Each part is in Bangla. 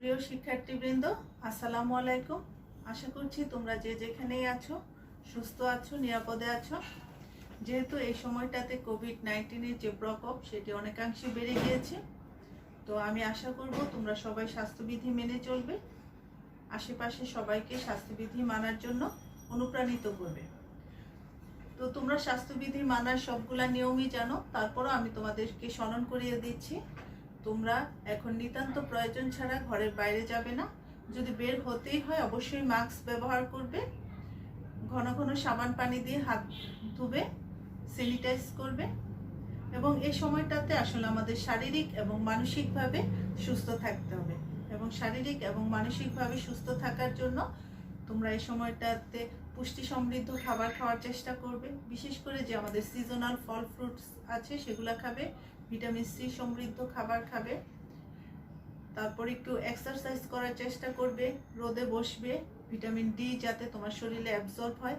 প্রিয় শিক্ষার্থীবৃন্দ, আসসালামু আলাইকুম। আশা করছি তোমরা যে যেখানেই আছো সুস্থ আছো, নিরাপদে আছো। যেহেতু এই সময়টাতে কোভিড-19 যে প্রকোপ সেটি অনেকাংশে বেড়ে গিয়েছে, তো আমি আশা করব তোমরা সবাই স্বাস্থ্যবিধি মেনে চলবে, আশেপাশে সবাইকে স্বাস্থ্যবিধি মানার জন্য অনুপ্রাণিত করবে। তো তোমরা স্বাস্থ্যবিধি মানার সবগুলা নিয়মই জানো, তারপরও আমি তোমাদেরকে স্মরণ করিয়ে দিচ্ছি। তোমরা এখন নিতান্ত প্রয়োজন ছাড়া ঘরের বাইরে যাবে না। যদি বের হতেই হয় অবশ্যই মাস্ক ব্যবহার করবে, ঘন ঘন সাবান পানি দিয়ে হাত ধুবে, স্যানিটাইজ করবে। এবং এই সময়টাতে আসলে আমাদের শারীরিক এবং মানসিকভাবে সুস্থ থাকতে হবে, এবং শারীরিক এবং মানসিকভাবে সুস্থ থাকার জন্য তোমরা এই সময়টাতে পুষ্টি সমৃদ্ধ খাবার খাওয়ার চেষ্টা করবে। বিশেষ করে যে আমাদের সিজনাল ফল ফ্রুটস আছে সেগুলো খাবে, ভিটামিন সি সমৃদ্ধ খাবার খাবে। তারপর একটু এক্সারসাইজ করার চেষ্টা করবে, রোদে বসবে, ভিটামিন ডি যাতে তোমার শরীরে অ্যাবজর্ব হয়।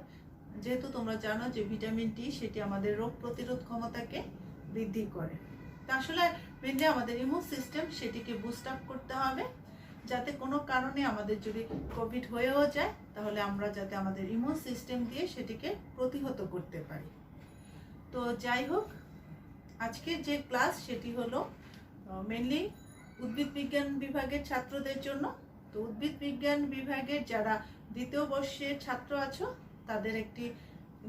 যেহেতু তোমরা জানো যে ভিটামিন ডি সেটি আমাদের রোগ প্রতিরোধ ক্ষমতাকে বৃদ্ধি করে। তা আসলে মেনলি আমাদের ইমিউন সিস্টেম সেটিকে বুস্ট আপ করতে হবে, যাতে কোনো কারণে আমাদের যদি কোভিড হয়েও যায় তাহলে আমরা যাতে আমাদের ইমিউন সিস্টেম দিয়ে সেটিকে প্রতিহত করতে পারি। তো যাই হোক, আজকের যে ক্লাস সেটি হলো মেনলি উদ্ভিদ বিজ্ঞান বিভাগের ছাত্রদের জন্য। তো উদ্ভিদ বিজ্ঞান বিভাগের যারা দ্বিতীয় বর্ষের ছাত্র আছো তাদের একটি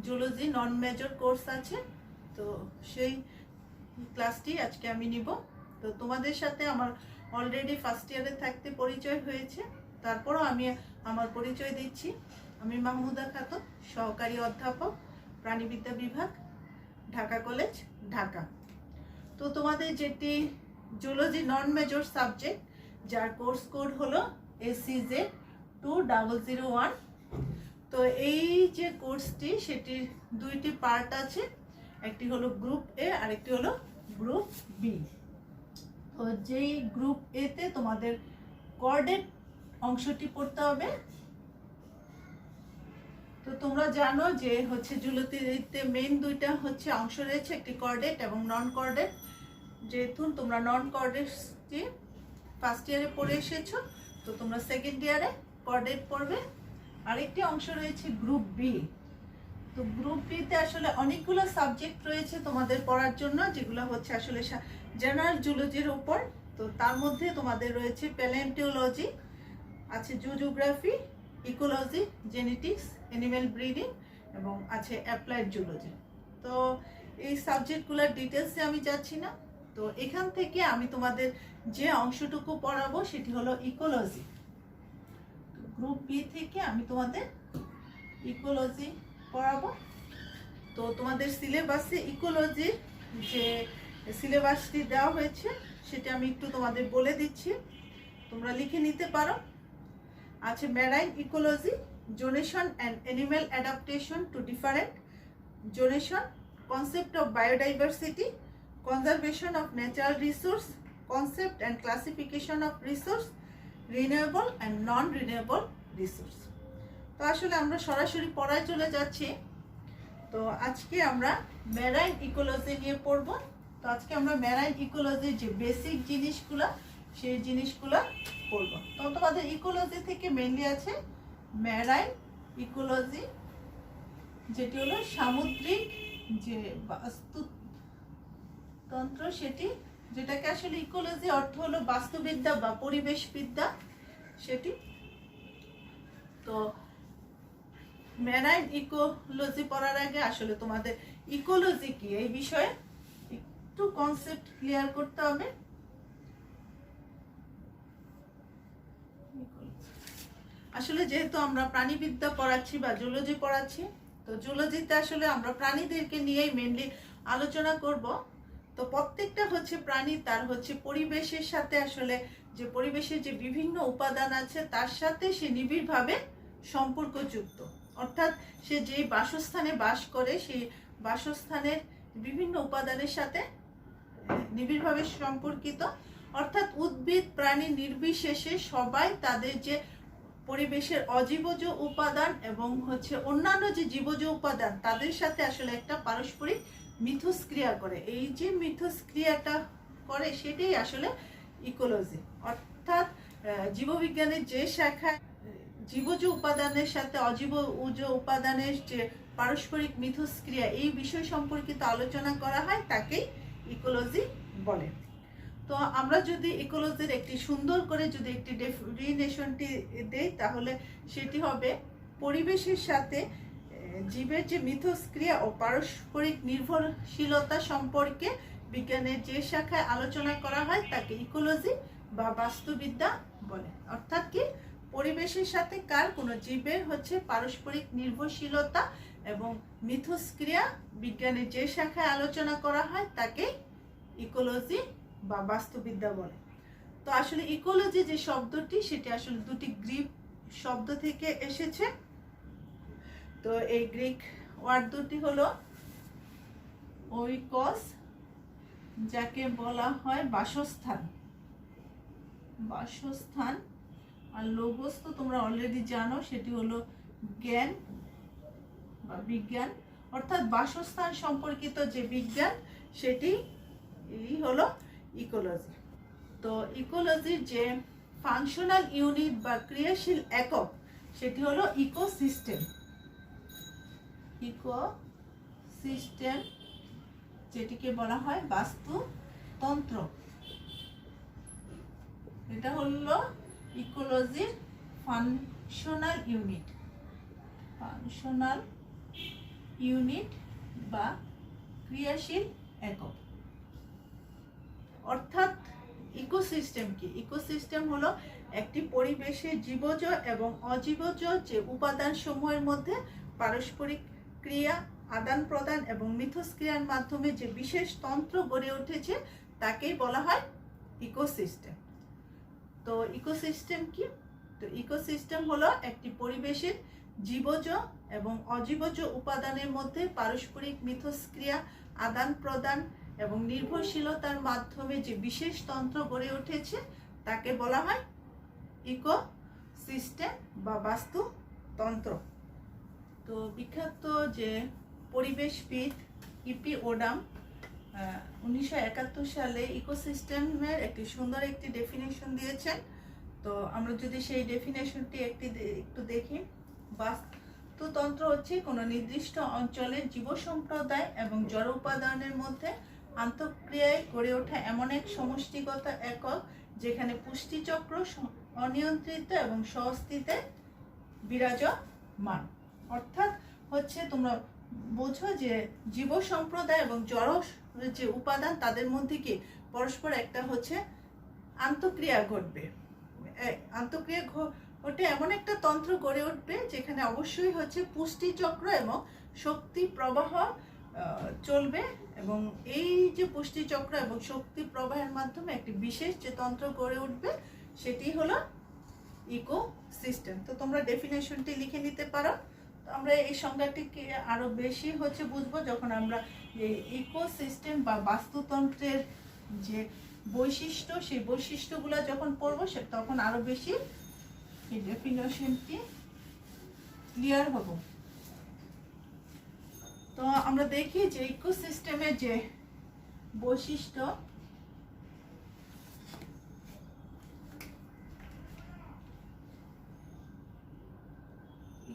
জুলজি নন মেজর কোর্স আছে, তো সেই ক্লাসটি আজকে আমি নিব। তো তোমাদের সাথে আমার অলরেডি ফার্স্ট ইয়ারে থাকতে পরিচয় হয়েছে, তারপরও আমি আমার পরিচয় দিচ্ছি। আমি মাহমুদা খাতুন, সহকারী অধ্যাপক, প্রাণীবিদ্যা বিভাগ, ঢাকা কলেজ, ঢাকা। তো তোমাদের যেটি জুলজি নন মেজর সাবজেক্ট, যার কোর্স কোড হলো SCZ 2001। তো এই যে কোর্সটি সেটির দুইটি পার্ট আছে, একটি হলো গ্রুপ এ আর একটি হলো গ্রুপ বি। তো যেই গ্রুপ এ তে তোমাদের কোঅর্ডিনেট অংশটি পড়তে হবে। তো তোমরা জানো যে জুলজিতে মেইন দুইটা অংশ রয়েছে, একটি কোঅর্ডিনেট এবং নন কোঅর্ডিনেট। যেহেতু তোমরা নন কোঅর্ডিনেটটি ফার্স্ট ইয়ারে পড়ে এসেছো, তো তোমরা সেকেন্ড ইয়ারে কোঅর্ডিনেট পড়বে। আরেকটি অংশ রয়েছে গ্রুপ বি। তো গ্রুপ বিতে আসলে অনেকগুলো সাবজেক্ট রয়েছে তোমাদের পড়ার জন্য, যেগুলো আসলে জেনারেল জুলজির উপর। তো তার মধ্যে তোমাদের রয়েছে প্যালিওন্টোলজি, আছে জুওগ্রাফি, ইকোলজি, জেনেটিক্স, অ্যানিম্যাল ব্রিডিং, এবং আছে অ্যাপ্লাইড জুলজি। তো এই সাবজেক্টগুলোর ডিটেলসে আমি যাচ্ছি না। তো এখান থেকে আমি তোমাদের যে অংশটুকু পড়াবো সেটি হলো ইকোলজি। গ্রুপ বি থেকে আমি তোমাদের ইকোলজি পড়াবো। তো তোমাদের সিলেবাসে ইকোলজির যে সিলেবাসটি দেওয়া হয়েছে সেটা আমি একটু তোমাদের বলে দিচ্ছি, তোমরা লিখে নিতে পারো। আছে marine ecology, zonation and animal adaptation to different zonation, concept of biodiversity, conservation of natural resource, concept and classification of resource, renewable and non-renewable resource। তো আসলে আমরা সরাসরি পড়ায় চলে যাচ্ছি। তো আজকে আমরা ম্যারাইন ইকোলজি নিয়ে পড়ব। তো আজকে আমরা ম্যারাইন ইকোলজির যে বেসিক জিনিসগুলো সেই জিনিসগুলো পড়ব। তো তোমাদের ইকোলজি থেকে মেনলি আছে ম্যারাইন ইকোলজি, যেটি হলো সামুদ্রিক যে তন্ত্র, সেটি যেটাকে আসলে ইকোলজি অর্থ হলো বাস্তুবিদ্যা বা পরিবেশবিদ্যা সেটি। তো ম্যারাইন ইকোলজি পড়ার আগে আসলে তোমাদের ইকোলজি কি এই বিষয়ে একটু কনসেপ্ট ক্লিয়ার করতে হবে। আসলে যেহেতু আমরা প্রাণীবিদ্যা পড়াচ্ছি বা জুলজি পড়াচ্ছি, তো জুলজিতে আসলে আমরা প্রাণীদেরকে নিয়েই মেনলি আলোচনা করব। তো প্রত্যেকটা প্রাণী তার পরিবেশের সাথে আসলে যে পরিবেশের যে বিভিন্ন উপাদান আছে তার সাথে সে নিবিড়ভাবে সম্পর্কযুক্ত, অর্থাৎ সে যেই বাসস্থানে বাস করে সেই বাসস্থানের বিভিন্ন উপাদানের সাথে নিবিড়ভাবে সম্পর্কিত। অর্থাৎ উদ্ভিদ প্রাণী নির্বিশেষে সবাই তাদের যে পরিবেশের অজীবজ উপাদান এবং অন্যান্য যে জীবজ উপাদান তাদের সাথে আসলে একটা পারস্পরিক মিথস্ক্রিয়া করে। এই যে মিথস্ক্রিয়াটা করে সেটাই আসলে ইকোলজি। অর্থাৎ জীববিজ্ঞানের যে শাখায় জীবজ উপাদানের সাথে অজীবজ উপাদানের যে পারস্পরিক মিথস্ক্রিয়া এই বিষয় সম্পর্কিত আলোচনা করা হয় তাকেই ইকোলজি বলে। তো আমরা যদি ইকোলজির একটি সুন্দর করে যদি একটি ডেফিনেশনটি দেই তাহলে সেটি হবে পরিবেশের সাথে জীবের যে মিথস্ক্রিয়া ও পারস্পরিক নির্ভরশীলতা সম্পর্কে বিজ্ঞানের যে শাখায় আলোচনা করা হয় তাকে ইকোলজি বা বাস্তুবিদ্যা বলে। অর্থাৎ কি, পরিবেশের সাথে কার কোনো জীবের হচ্ছে পারস্পরিক নির্ভরশীলতা এবং মিথস্ক্রিয়া বিজ্ঞানের যে শাখায় আলোচনা করা হয় তাকে ইকোলজি বা বাস্তুবিদ্যা বলে। তো আসলে ইকোলজি যে শব্দটি সেটি আসলে দুটি গ্রিক শব্দ থেকে এসেছে। তো এই গ্রিক ওয়ার্ড দুটি হলো ওইকস, যাকে বলা হয় বাসস্থান, বাসস্থান, আর লোগোস তো তোমরা অলরেডি জানো সেটি হলো জ্ঞান বা বিজ্ঞান, অর্থাৎ বাসস্থান সম্পর্কিত যে বিজ্ঞান সেটি হলো ইকোলজি। তো ইকোলজির যে ফাংশনাল ইউনিট বা ক্রিয়াশীল একক সেটি হলো ইকোসিস্টেম। ইকোসিস্টেম যেটিকে বলা হয় বাস্তুতন্ত্র, এটা হলো ইকোলজির ফাংশনাল ইউনিট, ফাংশনাল ইউনিট বা ক্রিয়াশীল একক। অর্থাৎ ইকোসিস্টেম কি? ইকোসিস্টেম হলো একটি পরিবেশে জীবজ এবং অজীবজ যে উপাদান সমূহের মধ্যে পারস্পরিক ক্রিয়া, আদান প্রদান এবং মিথস্ক্রিয়ার মাধ্যমে যে বিশেষ তন্ত্র গড়ে উঠেছে তাকেই বলা হয় ইকোসিস্টেম। তো ইকোসিস্টেম কি? তো ইকোসিস্টেম হলো একটি পরিবেশের জীবজ এবং অজীবজ উপাদানের মধ্যে পারস্পরিক মিথস্ক্রিয়া, আদান প্রদান এবং নির্ভরশীলতার মাধ্যমে যে বিশেষ তন্ত্র গড়ে উঠেছে তাকে বলা হয় ইকোসিস্টেম বা বাস্তুতন্ত্র। তো বিখ্যাত যে পরিবেশবিদ ইপি ওডাম 1971 সালে ইকোসিস্টেমের একটি সুন্দর একটি ডেফিনেশন দিয়েছেন। তো আমরা যদি সেই ডেফিনেশনটি একটু দেখি, বাস্তুতন্ত্র হচ্ছে কোনো নির্দিষ্ট অঞ্চলের জীব সম্প্রদায় এবং জড় উপাদানের মধ্যে আন্তঃক্রিয়ায় গড়ে ওঠা এমন এক সমষ্টিগত একক যেখানে পুষ্টিচক্র অনিয়ন্ত্রিত এবং স্বস্তিতে বিরাজমান। অর্থাৎ হচ্ছে তোমরা বোঝো যে জীব সম্প্রদায় এবং জড় যে উপাদান তাদের মধ্যে কি পরস্পর একটা হচ্ছে আন্তঃক্রিয়া ঘটবে, আন্তঃক্রিয়া ঘটে এমন একটা তন্ত্র গড়ে উঠবে যেখানে অবশ্যই হচ্ছে পুষ্টিচক্র এবং শক্তি প্রবাহ চলবে, এবং এই যে পুষ্টিচক্র এবং শক্তি প্রবাহের মাধ্যমে একটি বিশেষ যে তন্ত্র গড়ে উঠবে সেটি হলো ইকোসিস্টেম। তো তোমরা ডেফিনেশনটি লিখে নিতে পারো। তো আমরা এই সংজ্ঞাটিকে আরো বেশি হচ্ছে বুঝবো যখন আমরা এই ইকোসিস্টেম বা বাস্তুতন্ত্রের যে বৈশিষ্ট্য সেই বৈশিষ্ট্যগুলো যখন পড়বো তখন আরো বেশি এই ডেফিনেশনটি ক্লিয়ার হব। তো আমরা দেখি যে ইকোসিস্টেমের যে বৈশিষ্ট্য,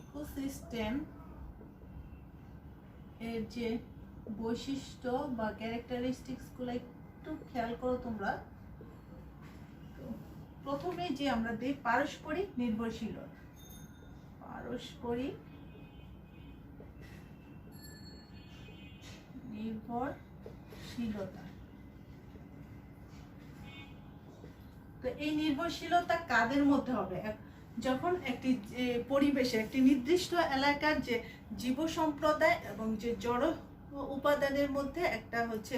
ইকোসিস্টেম এর যে বৈশিষ্ট্য বা ক্যারেক্টারিস্টিক্স গুলো একটু খেয়াল করো তোমরা। প্রথমে যে আমরা দেখি পারস্পরিক নির্ভরশীলতা, পারস্পরিক নির্ভরশীলতা। তো এই নির্ভরশীলতা কাদের মধ্যে হবে? যখন একটি পরিবেশে একটি নির্দিষ্ট এলাকার যে জীব সম্প্রদায় এবং যে জড় উপাদানের মধ্যে একটা হচ্ছে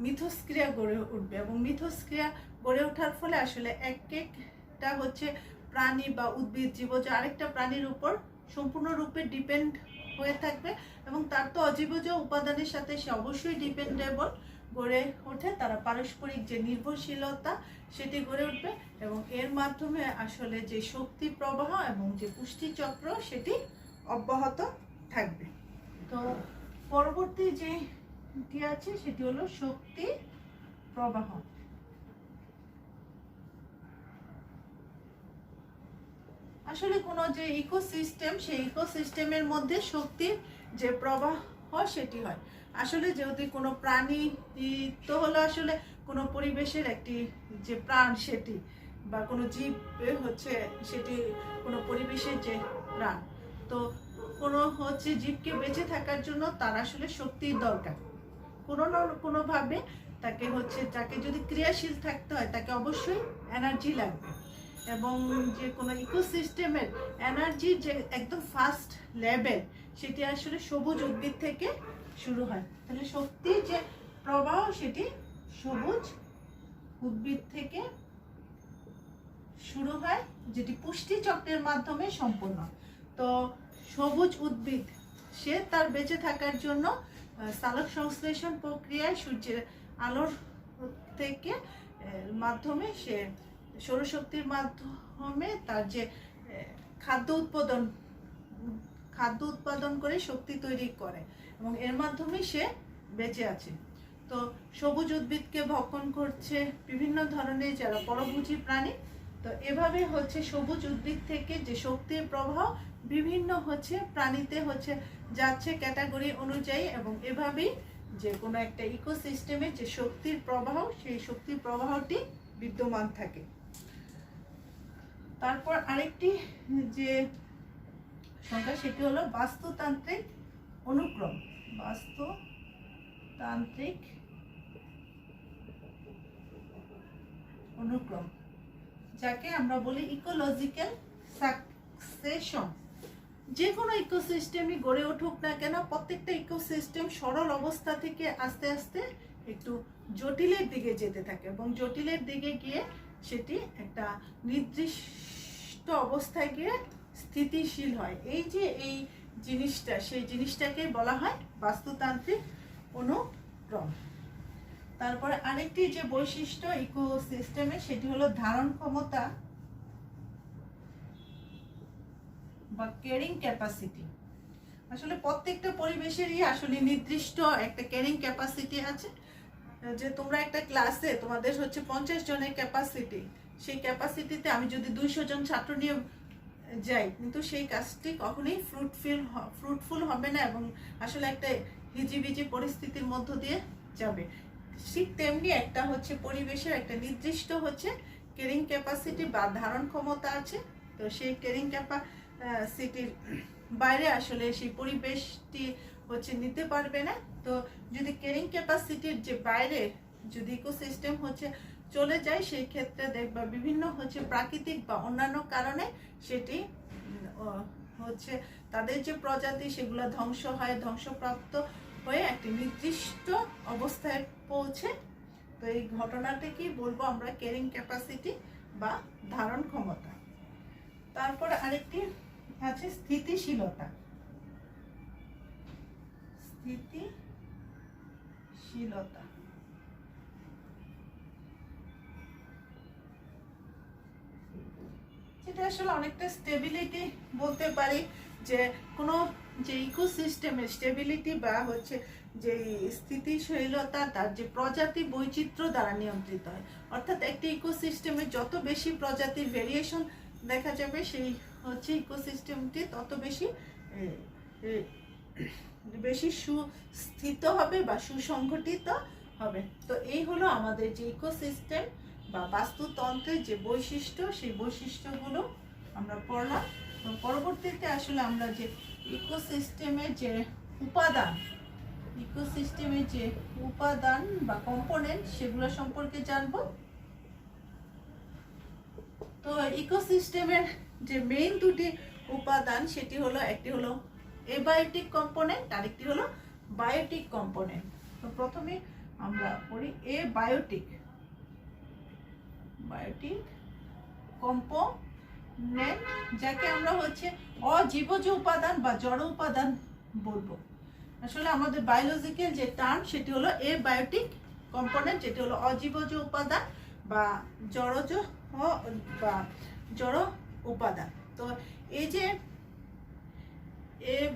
মিথস্ক্রিয়া গড়ে উঠবে, এবং মিথস্ক্রিয়া গড়ে ওঠার ফলে আসলে একটা হচ্ছে প্রাণী বা উদ্ভিদ জীবজ আরেকটা প্রাণীর উপর সম্পূর্ণরূপে ডিপেন্ড হয়ে থাকবে, এবং তার তো অজীবজ উপাদানের সাথে সে অবশ্যই ডিপেন্ডেবল গড়ে ওঠে। তারা পারস্পরিক যে নির্ভরশীলতা সেটি গড়ে উঠবে, এবং এর মাধ্যমে আসলে যে শক্তি প্রবাহ এবং যে পুষ্টিচক্র সেটি অব্যাহত থাকবে। তো পরবর্তী যেটি আছে সেটি হলো শক্তি প্রবাহ। আসলে কোনো যে ইকোসিস্টেম, সেই ইকোসিস্টেমের মধ্যে শক্তির যে প্রবাহ সেটি হয়। আসলে যদি কোনো প্রাণী তো হলো আসলে কোনো পরিবেশের একটি যে প্রাণ সেটি, বা কোনো জীব হচ্ছে সেটি কোনো পরিবেশের যে প্রাণ। তো কোনো হচ্ছে জীবকে বেঁচে থাকার জন্য তার আসলে শক্তির দরকার। কোনো না কোনোভাবে তাকে হচ্ছে, তাকে যদি ক্রিয়াশীল থাকতে হয় তাকে অবশ্যই এনার্জি লাগবে। এবং যে কোনো ইকোসিস্টেমের এনার্জির যে একদম ফার্স্ট লেভেল সেটি আসলে সবুজ উদ্ভিদ থেকে শুরু হয়। তাহলে শক্তির যে প্রবাহ সেটি সবুজ উদ্ভিদ থেকে শুরু হয়, যেটি পুষ্টি চক্রের মাধ্যমে সম্পন্ন। তো সবুজ উদ্ভিদ সে তার বেঁচে থাকার জন্য সালোক সংশ্লেষণ প্রক্রিয়ায় সূর্যের আলোর থেকে মাধ্যমে সে সৌরশক্তির মাধ্যমে তার যে খাদ্য উৎপাদন করে শক্তি তৈরি করে, এবং এর মাধ্যমে সে বেঁচে আছে। তো সবুজ উদ্ভিদকে ভক্ষণ করছে বিভিন্ন ধরনের যারা পরভোজী প্রাণী। তো এভাবে হচ্ছে সবুজ উদ্ভিদ থেকে যে শক্তির প্রবাহ বিভিন্ন হচ্ছে প্রাণীতে হচ্ছে যাচ্ছে ক্যাটাগরি অনুযায়ী, এবং এভাবেই যে কোনো একটা ইকোসিস্টেমে যে শক্তির প্রবাহ, সেই শক্তির প্রবাহটি বিদ্যমান থাকে। তারপর আরেকটি যে সংখ্যা সেটি হলো বাস্তুতান্ত্রিক অনুক্রম। বাস্তুতান্ত্রিক অনুক্রম, যাকে আমরা বলি ইকোলজিক্যাল সাকসেশন। যে কোনো ইকোসিস্টেমই গড়ে উঠুক না কেন, প্রত্যেকটা ইকোসিস্টেম সরল অবস্থা থেকে আস্তে আস্তে একটু জটিলের দিকে যেতে থাকে, এবং জটিলের দিকে গিয়ে সেটি একটা নির্দিষ্ট অবস্থায় গিয়ে স্থিতিশীল হয়। এই যে এই জিনিসটা, সেই জিনিসটাকে বলা হয় বাস্তুতান্ত্রিক অনুক্রম। তারপরে আরেকটি যে বৈশিষ্ট্য ইকোসিস্টেমে সেটি হলো ধারণ ক্ষমতা বা ক্যারিং ক্যাপাসিটি। আসলে প্রত্যেকটা পরিবেশেরই আসলে নির্দিষ্ট একটা ক্যারিং ক্যাপাসিটি আছে। যে তোমরা একটা ক্লাসে তোমাদের হচ্ছে 50 জনের ক্যাপাসিটি, সেই ক্যাপাসিটিতে আমি যদি 200 জন ছাত্র নিয়ে যাই, কিন্তু সেই কাজটি কখনোই ফ্রুটফুল হবে না, এবং আসলে একটা হিজিবিজি পরিস্থিতির মধ্য দিয়ে যাবে। ঠিক তেমনি একটা হচ্ছে পরিবেশের একটা নির্দিষ্ট হচ্ছে ক্যারিং ক্যাপাসিটি বা ধারণ ক্ষমতা আছে। তো সেই ক্যারিং ক্যাপাসিটির বাইরে আসলে সেই পরিবেশটি হচ্ছে নিতে পারবে না। তো যদি ক্যারিং ক্যাপাসিটির যে বাইরে যদি ইকোসিস্টেম হচ্ছে চলে যায়, সেই ক্ষেত্রে দেখবা বিভিন্ন হচ্ছে প্রাকৃতিক বা অন্যান্য কারণে সেটি হচ্ছে তাদের যে প্রজাতি সেগুলো ধ্বংস হয়, ধ্বংসপ্রাপ্ত হয়ে একটি নির্দিষ্ট অবস্থায় পৌঁছে। তো এই ঘটনাটাকেই বলবো আমরা ক্যারিং ক্যাপাসিটি বা ধারণ ক্ষমতা। তারপর আরেকটি আছে স্থিতিশীলতা। স্থিতিশীলতা যেটা আসলে অনেকটা স্টেবিলিটি বলতে পারি, যে কোনো যে ইকোসিস্টেমের স্টেবিলিটি বা হচ্ছে যে স্থিতিশীলতা তার যে প্রজাতি বৈচিত্র্য দ্বারা নিয়ন্ত্রিত হয়। অর্থাৎ একটি ইকোসিস্টেমে যত বেশি প্রজাতির ভেরিয়েশন দেখা যাবে, সেই হচ্ছে ইকোসিস্টেমটি তত বেশি সুস্থিত হবে বা সুসংগঠিত হবে। তো এই হলো আমাদের যে ইকোসিস্টেম বা বাস্তুতন্ত্রের যে বৈশিষ্ট্য, সেই বৈশিষ্ট্যগুলো আমরা পড়লাম। পরবর্তীতে আসলে আমরা যে ইকোসিস্টেমের যে উপাদান বা কম্পোনেন্ট সেগুলো সম্পর্কে জানবো। তো ইকোসিস্টেমের যে মেইন দুটি উপাদান সেটি হলো, একটি হলো এবায়োটিক কম্পোনেন্ট, আরেকটি হলো বায়োটিক কম্পোনেন্ট। তো প্রথমে আমরা পড়ি বায়োটিক কম্পোনেন্ট, যাকে আমরা হচ্ছে অজীবজ উপাদান বা জড় উপাদান বলবো। আসলে আমাদের বায়োলজিক্যাল যে টার্ম সেটি হলো বায়োটিক কম্পোনেন্ট, যেটি হলো অজীবজ উপাদান বা জড় উপাদান। তো এই যে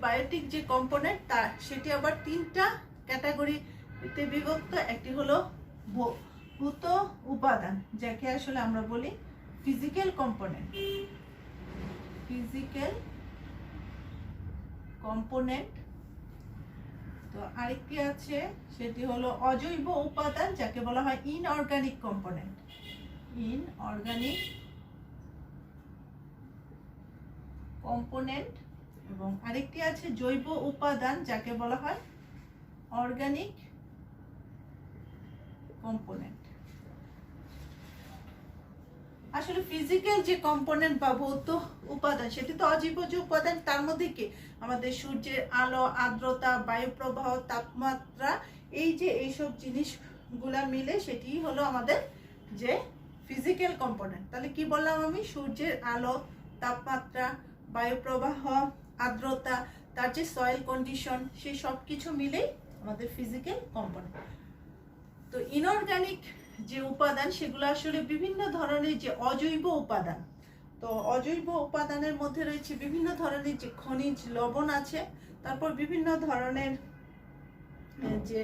বায়োটিক যে কম্পোনেন্ট সেটি আবার তিনটা ক্যাটাগরিতে বিভক্ত। একটি হলো ভূত উপাদান, যাকে আসলে আমরা বলি ফিজিক্যাল কম্পোনেন্ট। Physical component. তো আরেকটি আছে, সেটি হলো অজৈব উপাদান, যাকে বলা হয় ইনঅর্গানিক কম্পোনেন্ট। Inorganic component. এবং আরেকটি আছে জৈব উপাদান, যাকে বলা হয় অর্গানিক কম্পোনেন্ট। আসলে ফিজিক্যাল যে কম্পোনেন্ট বা ভৌত উপাদান, সেটি তো অজৈব যে উপাদান, তার মধ্যে কি আমাদের সূর্যের আলো, আর্দ্রতা, বায়ু প্রবাহ, তাপমাত্রা, এই যে এইসব জিনিসগুলা মিলে সেটি হলো আমাদের যে ফিজিক্যাল কম্পোনেন্ট। তাহলে কি বললাম আমি? সূর্যের আলো, তাপমাত্রা, বায়ু প্রবাহ, আর্দ্রতা, তার যে সয়েল কন্ডিশন, সেই সব কিছু মিলেই আমাদের ফিজিক্যাল কম্পোনেন্ট। তো ইনঅর্গানিক যে উপাদান, সেগুলো আসলে বিভিন্ন ধরনের যে অজৈব উপাদান। তো অজৈব উপাদানের মধ্যে রয়েছে বিভিন্ন ধরনের যে খনিজ লবণ আছে, তারপর বিভিন্ন ধরনের যে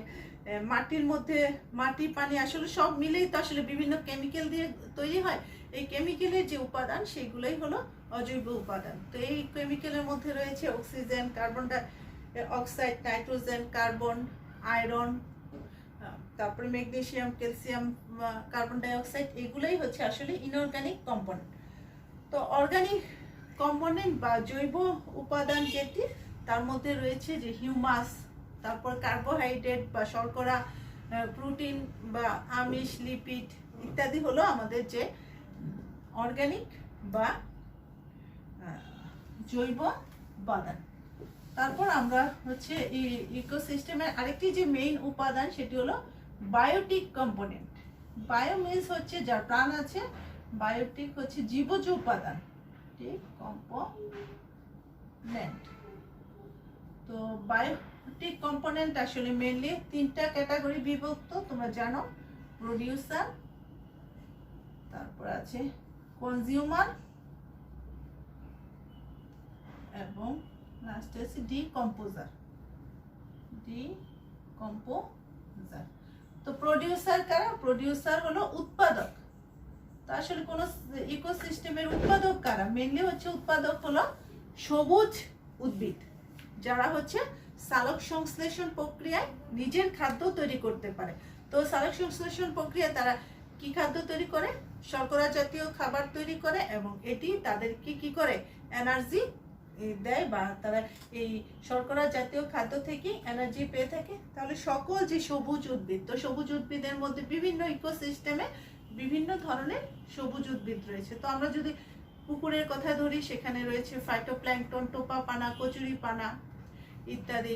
মাটির মধ্যে মাটি, পানি, আসলে সব মিলেই তো আসলে বিভিন্ন কেমিক্যাল দিয়ে তৈরি হয়। এই কেমিক্যালের যে উপাদান, সেগুলোই হলো অজৈব উপাদান। তো এই কেমিক্যালের মধ্যে রয়েছে oxygen, carbon die oxide, nitrogen, carbon, iron, তারপরে magnesium, calcium, carbon die oxide, এগুলোই হচ্ছে আসলে ইনঅর্গানিক কম্পোনেন্ট। তো অর্গানিক কম্পোনেন্ট বা জৈব উপাদান যেটি, তার মধ্যে রয়েছে যে হিউমাস, তারপর কার্বোহাইড্রেট বা শর্করা, প্রোটিন বা আমিষ, লিপিড ইত্যাদি হলো আমাদের যে অর্গানিক বা জৈব উপাদান। তারপর আমরা হচ্ছে ইকোসিস্টেমের আরেকটি যে মেইন উপাদান, সেটি হলো বায়োটিক কম্পোনেন্ট। বায়ো মিনস হচ্ছে যার প্রাণ আছে, বায়োটিক হচ্ছে জীবজ উপাদান, ঠিক কম্পোনেন্ট। তো বায়োটিক কম্পোনেন্ট আসলে মেইনলি তিনটা ক্যাটাগরি বিভক্ত, তোমরা জানো। প্রোডিউসার, তারপর আছে কনজিউমার, এবং লাস্টে আছে ডিকম্পোজার। তো প্রোডিউসার কারা? প্রোডিউসার হলো উৎপাদক। তো আসলে কোন ইকোসিস্টেমের উৎপাদক কারা? মেইনলি হচ্ছে উৎপাদক হলো সবুজ উদ্ভিদ, যারা হচ্ছে সালোক সংশ্লেষণ প্রক্রিয়ায় নিজের খাদ্য তৈরি করতে পারে। তো সালোক সংশ্লেষণ প্রক্রিয়ায় তারা কি খাদ্য তৈরি করে? শর্করা জাতীয় খাবার তৈরি করে, এবং এটি তাদেরকে কি করে? এনার্জি দেয়, বা তারা এই শর্করা জাতীয় খাদ্য থেকে এনার্জি পেয়ে থাকে। তাহলে সকল যে সবুজ উদ্ভিদ, তো সবুজ উদ্ভিদের মধ্যে বিভিন্ন ইকোসিস্টেমে বিভিন্ন ধরনের সবুজ উদ্ভিদ রয়েছে। তো আমরা যদি পুকুরের কথা ধরি, সেখানে রয়েছে ফাইটোপ্ল্যাঙ্কটন, টোপা পানা, কচুরি পানা ইত্যাদি।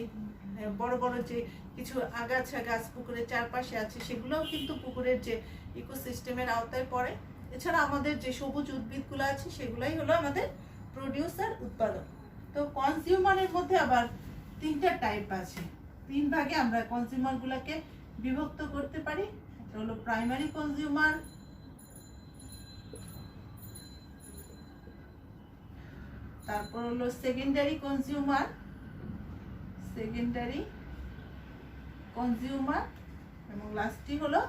বড় বড় যে কিছু আগাছা গাছ পুকুরের চারপাশে আছে, সেগুলোও কিন্তু পুকুরের যে ইকোসিস্টেমের আওতায় পড়ে। এছাড়া আমাদের যে সবুজ উদ্ভিদগুলো আছে, সেগুলাই হলো আমাদের প্রোডিউসার, উৎপাদক। তো কনজিউমারের মধ্যে আবার তিনটা টাইপ আছে, তিন ভাগে আমরা কনজিউমার গুলাকে বিভক্ত করতে পারি। এটা হলো প্রাইমারি কনজিউমার, তারপর হলো সেকেন্ডারি কনজিউমার, এবং লাস্টটি হলো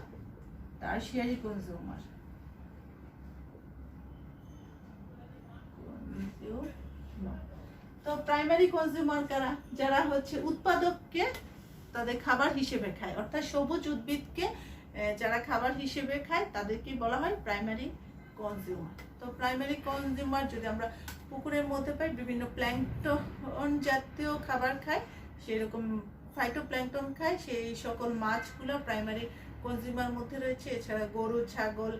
টারশিয়ারি কনজিউমার। তো প্রাইমারি কনজিউমার কারা? যারা হচ্ছে উৎপাদককে তাদের খাবার হিসেবে খায়, অর্থাৎ সবুজ উদ্ভিদকে যারা খাবার হিসেবে খায়, তাদেরকে বলা হয় প্রাইমারি কনজিউমার। তো প্রাইমারি কনজিউমার যদি আমরা পুকুরের মধ্যে পাই, বিভিন্ন প্ল্যাঙ্কটন জাতীয় খাবার খায়, সেরকম ফাইটোপ্ল্যাঙ্কটন খায়, সেই সকল মাছগুলো প্রাইমারি কনজিউমার মধ্যে রয়েছে। এছাড়া গরু, ছাগল,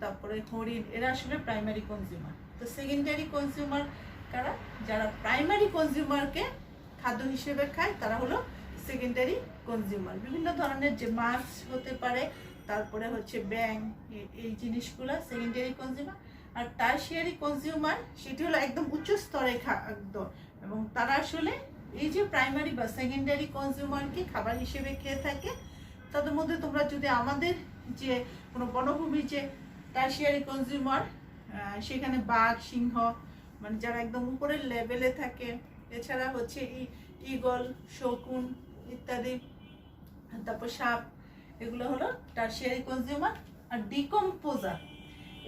তারপরে হরিণ, এরা আসলে প্রাইমারি কনজিউমার। তো সেকেন্ডারি কনজিউমার কারা? যারা প্রাইমারি কনজিউমারকে খাদ্য হিসেবে খায়, তারা হলো সেকেন্ডারি কনজিউমার। বিভিন্ন ধরনের যে মাছ হতে পারে, তারপরে হচ্ছে ব্যাং, এই জিনিসগুলো সেকেন্ডারি কনজিউমার। আর টারশিয়ারি কনজিউমার, সেটি হলো একদম উচ্চ স্তরে খাদ্য, এবং তারা আসলে এই যে প্রাইমারি বা সেকেন্ডারি কনজিউমারকে খাবার হিসেবে খেয়ে থাকে। তাদের মধ্যে তোমরা যদি আমাদের যে কোনো বনভূমির যে টারশিয়ারি কনজিউমার, সেখানে বাঘ, সিংহ, মানে যারা একদম উপরের লেভেলে থাকে, এছাড়া হচ্ছে ঈগল, শকুন ইত্যাদি, তারপর সাপ, এগুলো হলো টারশিয়ারি কনজিউমার। আর ডিকম্পোজার,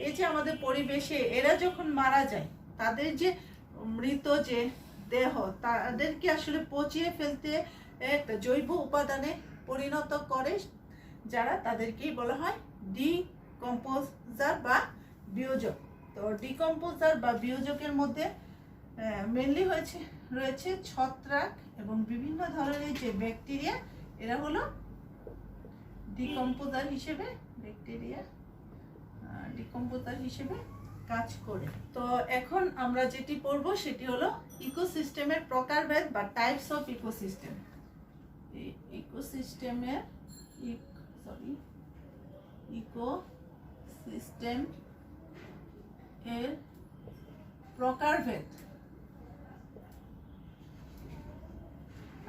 এই যে আমাদের পরিবেশে এরা যখন মারা যায়, তাদের যে মৃত যে দেহ তাদেরকে আসলে পচিয়ে ফেলতে একটা জৈব উপাদানে পরিণত করে যারা, তাদেরকেই বলা হয় ডিকম্পোজার বা বিয়োজক। তো ডিকম্পোজার বা বিয়োজকের মধ্যে মেনলি রয়েছে ছত্রাক এবং বিভিন্ন ধরনের যে ব্যাকটেরিয়া, এরা হলো ডিকম্পোজার হিসেবে কাজ করে। তো এখন আমরা যেটি পড়বো সেটি হলো ইকোসিস্টেমের প্রকারভেদ বা টাইপস অফ ইকোসিস্টেম। ইকোসিস্টেম এর প্রকারভেদ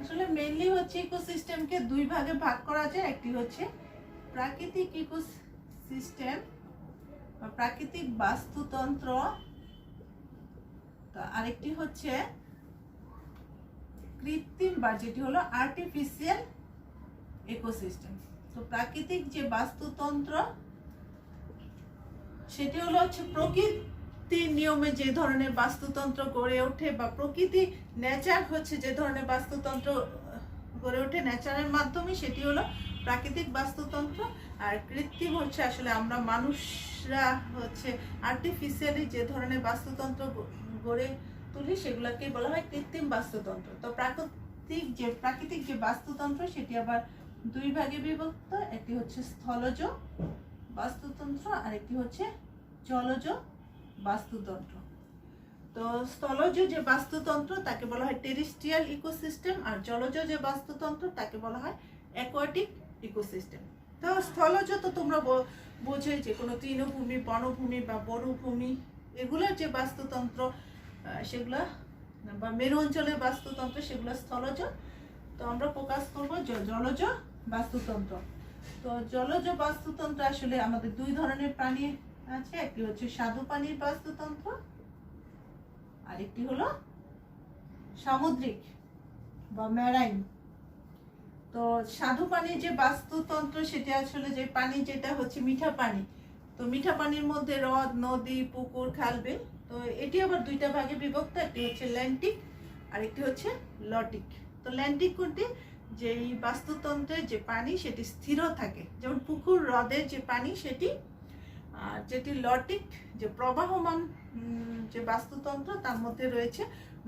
আসলে মেইনলি হচ্ছে ইকোসিস্টেমকে দুই ভাগে ভাগ করা যায়। একটি হচ্ছে প্রাকৃতিক ইকোসিস্টেম বা প্রাকৃতিক বাস্তুতন্ত্র, তো আরেকটি হচ্ছে কৃত্রিম বা যেটি হলো আর্টিফিশিয়াল ইকোসিস্টেম। তো প্রাকৃতিক যে বাস্তুতন্ত্র সেটি হচ্ছে প্রকৃতির নিয়মে যে ধরনের বাস্তুতন্ত্র গড়ে ওঠে, বা প্রকৃতি নেচার হচ্ছে যে ধরনের বাস্তুতন্ত্র গড়ে ওঠে নেচারের মাধ্যমে, সেটি হলো প্রাকৃতিক বাস্তুতন্ত্র। আর কৃত্রিম হচ্ছে আসলে আমরা মানুষরা হচ্ছে আর্টিফিশিয়ালি যে ধরনের বাস্তুতন্ত্র গড়ে তুলি সেগুলোকে বলা হয় কৃত্রিম বাস্তুতন্ত্র। তো প্রাকৃতিক যে বাস্তুতন্ত্র সেটি আবার দুই ভাগে বিভক্ত। একটি হচ্ছে স্থলজ বাস্তুতন্ত্র আর একটি হচ্ছে জলজ বাস্তুতন্ত্র। তো স্থলজ যে বাস্তুতন্ত্র তাকে বলা হয় টেরেস্ট্রিয়াল ইকোসিস্টেম, আর জলজ যে বাস্তুতন্ত্র তাকে বলা হয় অ্যাকোয়াটিক ইকোসিস্টেম। তো স্থলজ তো তোমরা বোঝো যে কোনো তৃণভূমি, বনভূমি বা মরুভূমি, এগুলোর যে বাস্তুতন্ত্র সেগুলা, বা মেরু অঞ্চলের বাস্তুতন্ত্র সেগুলো স্থলজ। তো আমরা ফোকাস করবো জলজ বাস্তুতন্ত্র। তো জলজ বাস্তুতন্ত্র আসলে আমাদের দুই ধরনের প্রাণী আছে। একটি হচ্ছে স্বাদু পানির বাস্তুতন্ত্র, আর একটি হলো সামুদ্রিক বা ম্যারাইন। তো স্বাদু পানির যে বাস্তুতন্ত্র সেটি আসলে যে পানি যেটা হচ্ছে মিঠা পানি। তো মিঠা পানির মধ্যে হ্রদ, নদী, পুকুর, খাল, বিল। তো এটি আবার দুইটা ভাগে বিভক্ত। একটি হচ্ছে ল্যান্টিক আর একটি হচ্ছে লটিক। তো ল্যান্টিক কোনটি, যে এই বাস্তুতন্ত্রের যে পানি সেটি স্থির থাকে, যেমন পুকুর, হ্রদের যে পানি সেটি। আর যেটি লটিক যে প্রবাহমান যে বাস্তুতন্ত্র, তার মধ্যে রয়েছে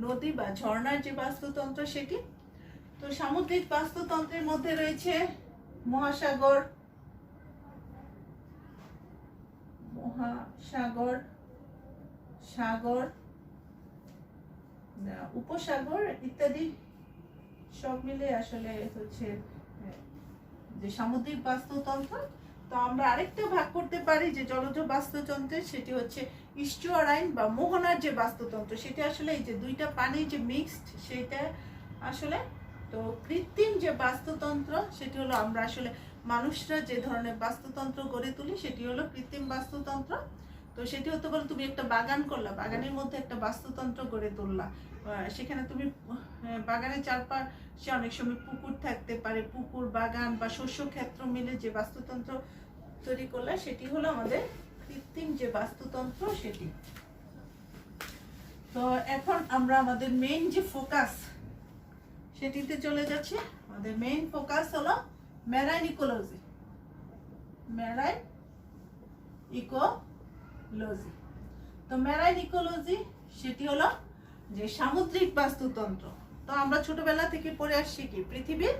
নদী বা ঝর্ণার যে বাস্তুতন্ত্র সেটি। তো সামুদ্রিক বাস্তুতন্ত্রের মধ্যে রয়েছে মহাসাগর, সাগর, উপসাগর ইত্যাদি সব মিলে আসলে হচ্ছে যে সামুদ্রিক বাস্তুতন্ত্র। তো আমরা আরেকটা ভাগ করতে পারি যে জলজ বাস্তুতন্ত্রের, সেটি হচ্ছে ইস্চুয়ারাইন বা মোহনার যে বাস্তুতন্ত্র। সেটা আসলে এই যে দুইটা পানি যে মিক্সড সেটা আসলে। তো কৃত্রিম যে বাস্তুতন্ত্র সেটি হলো আমরা আসলে মানুষরা যে ধরনের বাস্তুতন্ত্র গড়ে তুলি সেটি হলো কৃত্রিম বাস্তুতন্ত্র। তো সেটি হতে পারে তুমি একটা বাগান করলা, বাগানের মধ্যে একটা বাস্তুতন্ত্র গড়ে তুললা, সেখানে তুমি বাগানের চারপাশে অনেক সময় পুকুর থাকতে পারে, পুকুর, বাগান বা শস্য ক্ষেত্র মিলে যে বাস্তুতন্ত্র তৈরি করলা সেটি হলো আমাদের কৃত্রিম যে বাস্তুতন্ত্র সেটি। তো এখন আমরা আমাদের মেইন যে ফোকাস সেটিতে চলে যাচ্ছি। আমাদের মেইন ফোকাস হলো ম্যারাইন ইকোলজি। তো ম্যারাইন ইকোলজি সেটি হলো যে সামুদ্রিক বাস্তুতন্ত্র। তো আমরা ছোটবেলা থেকে পড়ে আসছি কি পৃথিবীর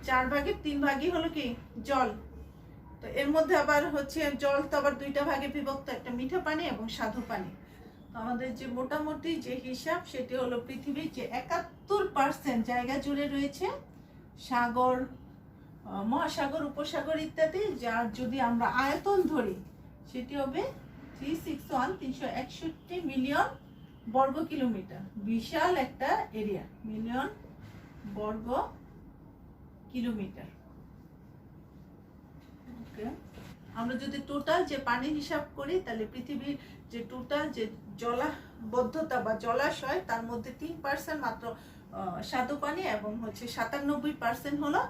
4 ভাগের 3 ভাগই হলো কি জল। তো এর মধ্যে আবার হচ্ছে জল তো আবার দুইটা ভাগে বিভক্ত, একটা মিঠা পানি এবং স্বাদু পানি। তো আমাদের যে মোটামুটি যে হিসাব সেটি হলো পৃথিবীর যে 71% জায়গা জুড়ে রয়েছে সাগর, মহাসাগর, উপসাগর ইত্যাদি, যার যদি আমরা আয়তন ধরি সেটি হবে 361 মিলিয়ন বর্গ কিলোমিটার। বিশাল একটা এরিয়া, মিলিয়ন বর্গ কিলোমিটার। আমরা যদি টোটাল যে পানি হিসাব করি তাহলে পৃথিবীর যে টোটাল যে জলাবদ্ধতা বা জলাশয় তার মধ্যে 3% মাত্র স্বাদু পানি এবং হচ্ছে 97% হলো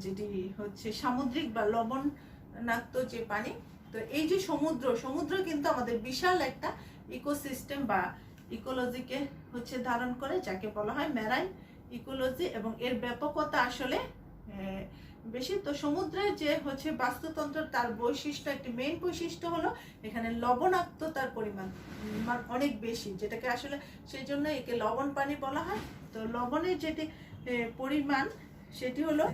যেটি হচ্ছে সামুদ্রিক বা লবণাক্ত যে পানি। তো এই যে সমুদ্র কিন্তু আমাদের বিশাল একটা ইকোসিস্টেম বা ইকোলজিকে হচ্ছে ধারণ করে, যাকে বলা হয় মেরাইন ইকোলজি। এবং এর ব্যাপকতা আসলে বেশি। তো সমুদ্রের যে হচ্ছে বাস্তুতন্ত্র, তার বৈশিষ্ট্য, একটি মেইন বৈশিষ্ট্য হলো এখানে লবণাক্ততার পরিমাণ অনেক বেশি, যেটাকে আসলে সেই জন্য একে লবণ পানি বলা হয়। তো লবণের যেটি পরিমাণ সেটি হলো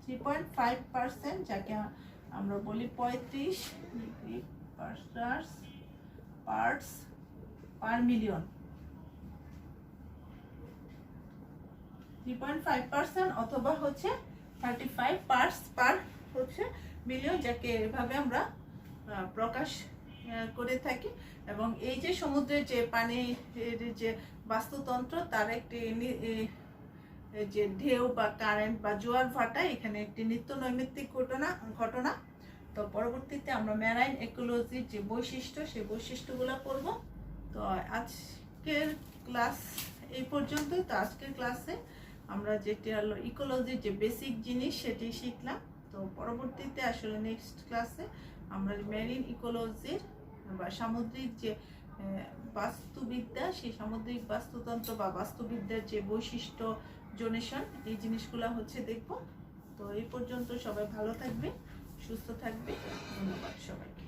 3.5%, যাকে আমরা বলি 35 ডিগ্রি পার্টস পার মিলিয়ন। 3.5% অথবা হচ্ছে 35 পার্টস পার হচ্ছে মিলিয়ন, যাকে এভাবে আমরা প্রকাশ করে থাকি। এবং এই যে সমুদ্রের যে পানির যে বাস্তুতন্ত্র, তার একটি যে ঢেউ বা কারেন্ট বা জোয়ার ভাটা এখানে একটি নিত্য নৈমিত্তিক ঘটনা। তো পরবর্তীতে আমরা মেরাইন ইকোলজির যে বৈশিষ্ট্য, সেই বৈশিষ্ট্যগুলো পড়ব। তো আজকের ক্লাস এই পর্যন্তই। তো আজকের ক্লাসে আমরা যেটি হলো ইকোলজির যে বেসিক জিনিস সেটি শিখলাম। তো পরবর্তীতে আসলে নেক্সট ক্লাসে আমরা মেরিন ইকোলজির বা সামুদ্রিক যে বাস্তুবিদ্যা, সেই সামুদ্রিক বাস্তুতন্ত্র বা বাস্তুবিদ্যার যে বৈশিষ্ট্য জোনেশন, এই জিনিসগুলো হচ্ছে দেখব। তো এই পর্যন্ত সবাই ভালো থাকবে, সুস্থ থাকবে। ধন্যবাদ সবাইকে।